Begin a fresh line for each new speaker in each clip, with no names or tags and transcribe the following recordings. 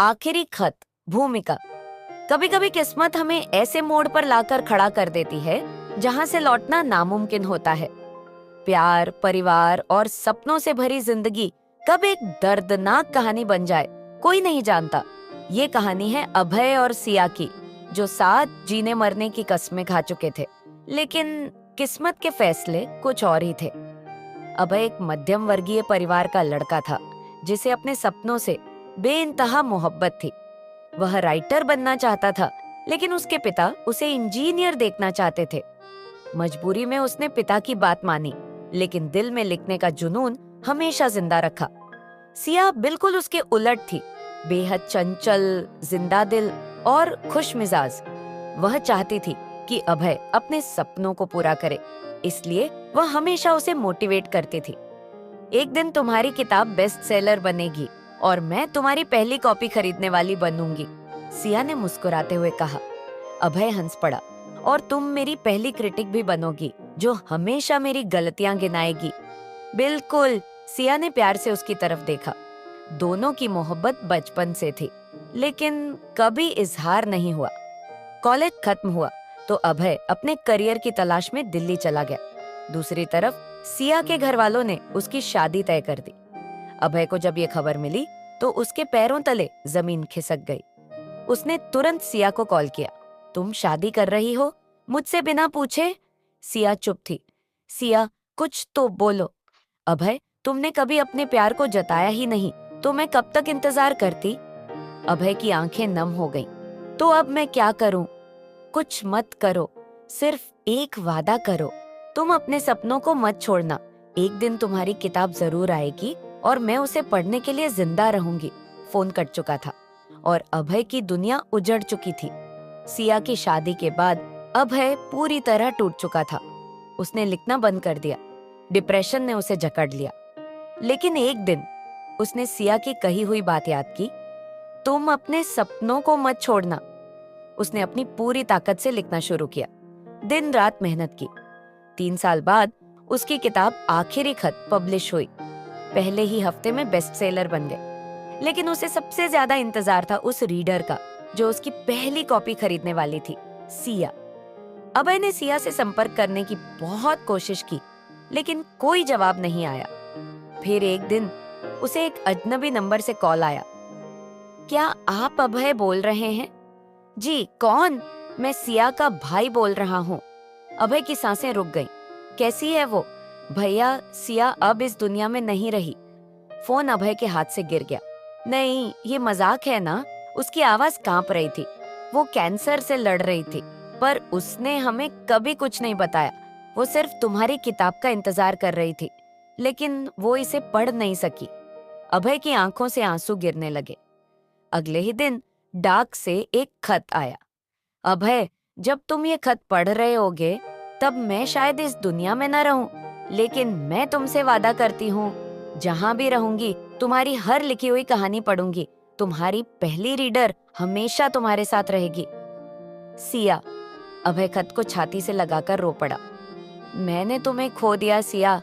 आखिरी खत, भूमिका। कभी कभी किस्मत हमें ऐसे मोड़ पर लाकर खड़ा कर देती है जहां से लौटना नामुमकिन होता है। प्यार, परिवार और सपनों से भरी जिंदगी कब एक दर्दनाक कहानी बन जाए, कोई नहीं जानता। ये कहानी है अभय और सिया की, जो साथ जीने मरने की कस्में खा चुके थे, लेकिन किस्मत के फैसले कुछ और ही थे। अभय एक मध्यम वर्गीय परिवार का लड़का था, जिसे अपने सपनों से बेइंतहा मोहब्बत थी। वह राइटर बनना चाहता था, लेकिन उसके पिता उसे इंजीनियर देखना चाहते थे। मजबूरी में उसने पिता की बात मानी, लेकिन दिल में लिखने का जुनून हमेशा जिंदा रखा। सिया बिल्कुल उसके उलट थी, बेहद चंचल, जिंदा दिल और खुश मिजाज। वह चाहती थी कि अभय अपने सपनों को पूरा करे, इसलिए वह हमेशा उसे मोटिवेट करती थी। एक दिन तुम्हारी किताब बेस्ट सेलर बनेगी और मैं तुम्हारी पहली कॉपी खरीदने वाली बनूंगी, सिया ने मुस्कुराते हुए कहा। अभय हंस पड़ा। और तुम मेरी पहली क्रिटिक भी बनोगी, जो हमेशा मेरी गलतियां गिनाएगी। बिल्कुल, सिया ने प्यार से उसकी तरफ देखा। दोनों की मोहब्बत बचपन से थी, लेकिन कभी इजहार नहीं हुआ। कॉलेज खत्म हुआ तो अभय अपने करियर की तलाश में दिल्ली चला गया। दूसरी तरफ सिया के घर वालों ने उसकी शादी तय कर दी। अभय को जब ये खबर मिली तो उसके पैरों तले जमीन खिसक गई। उसने तुरंत सिया को कॉल किया। तुम शादी कर रही हो? मुझसे बिना पूछे? सिया चुप थी। सिया, कुछ तो बोलो। अभय, तुमने कभी अपने प्यार को जताया ही नहीं, तो मैं कब तक इंतजार करती? अभय की आंखें नम हो गईं। तो अब मैं क्या करूं? कुछ मत करो, सिर्फ एक वादा करो, तुम अपने सपनों को मत छोड़ना। एक दिन तुम्हारी किताब जरूर आएगी और मैं उसे पढ़ने के लिए जिंदा रहूंगी। फोन कट चुका था और अभय की दुनिया उजड़ चुकी थी। सिया की शादी के बाद अभय पूरी तरह टूट चुका था। उसने लिखना बंद कर दिया। डिप्रेशन ने उसे जकड़ लिया। लेकिन एक दिन उसने सिया की कही हुई बात याद की। तुम अपने सपनों को मत छोड़ना। उसने अपनी पूरी ताकत से लिखना शुरू किया, दिन रात मेहनत की। 3 साल बाद उसकी किताब आखिरी खत पब्लिश हुई। पहले ही हफ्ते में बेस्ट सेलर बन गए। लेकिन उसे सबसे ज्यादा इंतजार था उस रीडर का, जो उसकी पहली कॉपी खरीदने वाली थी, सिया। अभय ने सिया से संपर्क करने की बहुत कोशिश की, लेकिन कोई जवाब नहीं आया। फिर एक दिन उसे एक अजनबी नंबर से कॉल आया। क्या आप अभय बोल रहे हैं? जी, कौन? मैं सिया का भाई बोल रहा हूँ। अभय की सांसें रुक गईं। कैसी है वो? भैया, सिया अब इस दुनिया में नहीं रही। फोन अभय के हाथ से गिर गया। नहीं, ये मजाक है ना? उसकी आवाज कांप रही थी। वो कैंसर से लड़ रही थी, पर उसने हमें कभी कुछ नहीं बताया। वो सिर्फ तुम्हारी किताब का इंतजार कर रही थी, लेकिन वो इसे पढ़ नहीं सकी। अभय की आंखों से आंसू गिरने लगे। अगले ही दिन डाक से एक खत आया। अभय, जब तुम ये खत पढ़ रहे होगे, तब मैं शायद इस दुनिया में न रहूं, लेकिन मैं तुमसे वादा करती हूँ, जहां भी रहूंगी तुम्हारी हर लिखी हुई कहानी पढ़ूंगी। तुम्हारी पहली रीडर हमेशा तुम्हारे साथ रहेगी, सिया। अभय खत को छाती से लगाकर रो पड़ा। मैंने तुम्हें खो दिया सिया,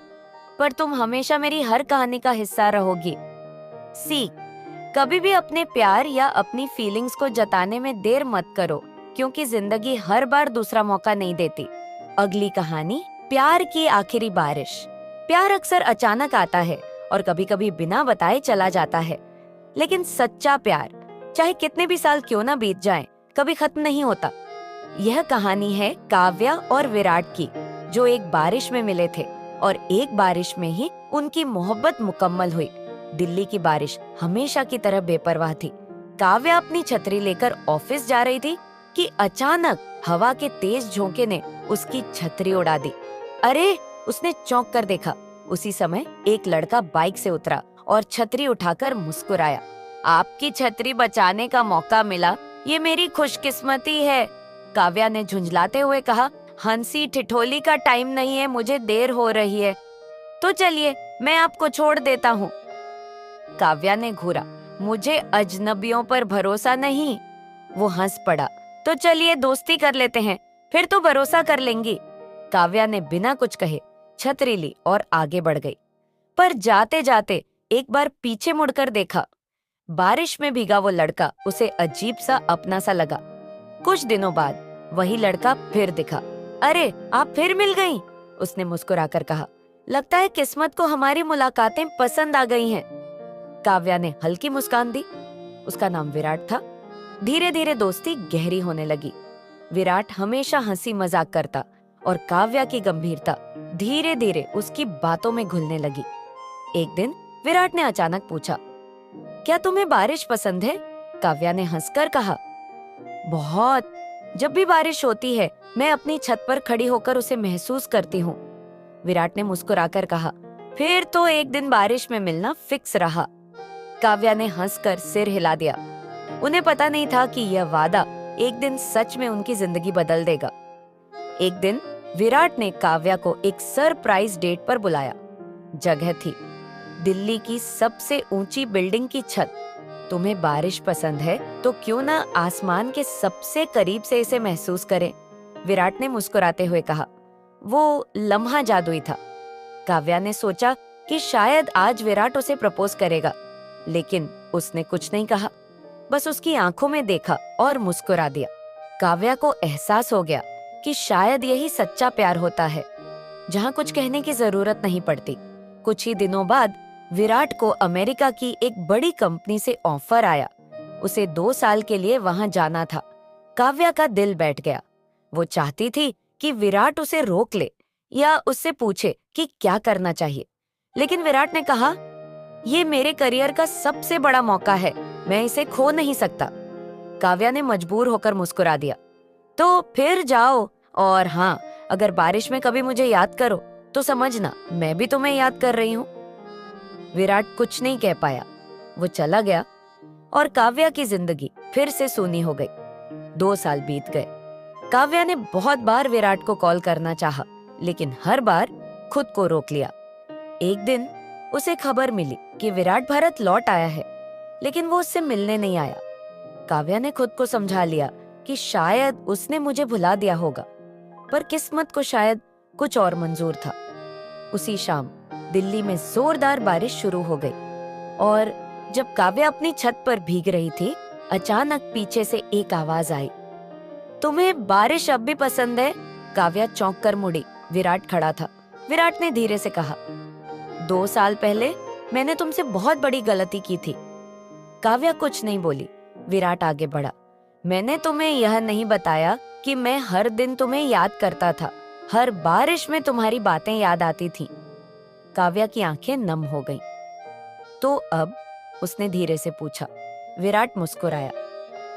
पर तुम हमेशा मेरी हर कहानी का हिस्सा रहोगी। सी, कभी भी अपने प्यार या अपनी फीलिंग्स को जताने में देर मत करो, क्योंकि जिंदगी हर बार दूसरा मौका नहीं देती। अगली कहानी, प्यार की आखिरी बारिश। प्यार अक्सर अचानक आता है और कभी कभी बिना बताए चला जाता है, लेकिन सच्चा प्यार, चाहे कितने भी साल क्यों ना बीत जाएं, कभी खत्म नहीं होता। यह कहानी है काव्या और विराट की, जो एक बारिश में मिले थे और एक बारिश में ही उनकी मोहब्बत मुकम्मल हुई। दिल्ली की बारिश हमेशा की तरह बेपरवाह थी। काव्या अपनी छतरी लेकर ऑफिस जा रही थी कि अचानक हवा के तेज झोंके ने उसकी छतरी उड़ा दी। अरे, उसने चौंक कर देखा। उसी समय एक लड़का बाइक से उतरा और छतरी उठाकर मुस्कुराया। आपकी छतरी बचाने का मौका मिला, ये मेरी खुशकिस्मती है, काव्या ने झुंझलाते हुए कहा। हंसी ठिठोली का टाइम नहीं है, मुझे देर हो रही है। तो चलिए, मैं आपको छोड़ देता हूँ। काव्या ने घूरा। मुझे अजनबियों पर भरोसा नहीं। वो हंस पड़ा। तो चलिए दोस्ती कर लेते हैं, फिर तो भरोसा कर लेंगी। काव्या ने बिना कुछ कहे छतरी ली और आगे बढ़ गई। पर जाते जाते एक बार पीछे मुड़कर देखा। बारिश में भीगा वो लड़का उसे अजीब सा अपना सा लगा। कुछ दिनों बाद वही लड़का फिर दिखा। अरे, आप फिर मिल गईं, उसने मुस्कुराकर कहा। लगता है किस्मत को हमारी मुलाकातें पसंद आ गई हैं। काव्या ने हल्की मुस्कान दी। उसका नाम विराट था। धीरे धीरे दोस्ती गहरी होने लगी। विराट हमेशा हंसी मजाक करता और काव्या की गंभीरता धीरे धीरे उसकी बातों में घुलने लगी। एक दिन विराट ने अचानक पूछा, क्या तुम्हें बारिश पसंद है? काव्या ने हंसकर कहा, बहुत। जब भी बारिश होती है मैं अपनी छत पर खड़ी होकर उसे महसूस करती हूँ। विराट ने मुस्कुराकर कहा, फिर तो एक दिन बारिश में मिलना फिक्स रहा। काव्या ने हंसकर सिर हिला दिया। उन्हें पता नहीं था कि यह वादा एक दिन सच में उनकी जिंदगी बदल देगा। एक दिन विराट ने काव्या को एक सरप्राइज डेट पर बुलाया। जगह थी दिल्ली की सबसे ऊंची बिल्डिंग की छत। तुम्हें बारिश पसंद है तो क्यों ना आसमान के सबसे करीब से इसे महसूस करें, विराट ने मुस्कुराते हुए कहा। वो लम्हा जादुई था। काव्या ने सोचा कि शायद आज विराट उसे प्रपोज करेगा, लेकिन उसने कुछ नहीं कहा, बस उसकी आंखों में देखा और मुस्कुरा दिया। काव्या को एहसास हो गया कि शायद यही सच्चा प्यार होता है, जहाँ कुछ कहने की जरूरत नहीं पड़ती। कुछ ही दिनों बाद विराट को अमेरिका की एक बड़ी कंपनी से ऑफर आया। उसे 2 साल के लिए वहां जाना था। काव्या का दिल बैठ गया। वो चाहती थी कि विराट उसे रोक ले या उससे पूछे कि क्या करना चाहिए, लेकिन विराट ने कहा, ये मेरे करियर का सबसे बड़ा मौका है, मैं इसे खो नहीं सकता। काव्या ने मजबूर होकर मुस्कुरा दिया। तो फिर जाओ, और हाँ, अगर बारिश में कभी मुझे याद करो तो समझना मैं भी तुम्हें याद कर रही हूँ। विराट कुछ नहीं कह पाया। वो चला गया और काव्या की जिंदगी फिर से सूनी हो गई। 2 साल बीत गए। काव्या ने बहुत बार विराट को कॉल करना चाहा, लेकिन हर बार खुद को रोक लिया। एक दिन उसे खबर मिली कि विराट भारत लौट आया है, लेकिन वो उससे मिलने नहीं आया। काव्या ने खुद को समझा लिया कि शायद उसने मुझे भुला दिया होगा, पर किस्मत को शायद कुछ और मंजूर था। उसी शाम दिल्ली में जोरदार बारिश शुरू हो गई और जब काव्या अपनी छत पर भीग रही थी, अचानक पीछे से एक आवाज आई, तुम्हें बारिश अब भी पसंद है? काव्या चौंक कर मुड़ी। विराट खड़ा था। विराट ने धीरे से कहा, 2 साल पहले मैंने तुमसे बहुत बड़ी गलती की थी। काव्या कुछ नहीं बोली। विराट आगे बढ़ा। मैंने तुम्हें यह नहीं बताया कि मैं हर दिन तुम्हें याद करता था, हर बारिश में तुम्हारी बातें याद आती थीं। काव्या की आंखें नम हो गईं। तो अब? उसने धीरे से पूछा। विराट मुस्कुराया।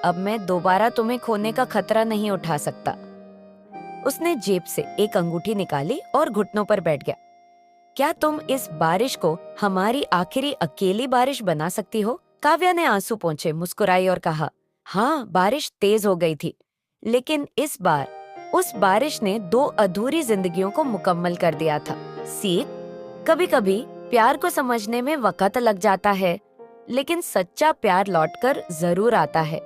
अब मैं दोबारा तुम्हें खोने का खतरा नहीं उठा सकता। उसने जेब से एक अंगूठी निकाली और घुटनों पर बैठ गया। क्या तुम इस बारिश को हमारी आखिरी अकेली बारिश बना सकती हो? काव्या ने आंसू पोंछे, मुस्कुराई और कहा, हाँ, बारिश तेज हो गई थी, लेकिन इस बार उस बारिश ने 2 अधूरी जिंदगियों को मुकम्मल कर दिया था। सीख, कभी कभी प्यार को समझने में वक्त लग जाता है, लेकिन सच्चा प्यार लौटकर जरूर आता है।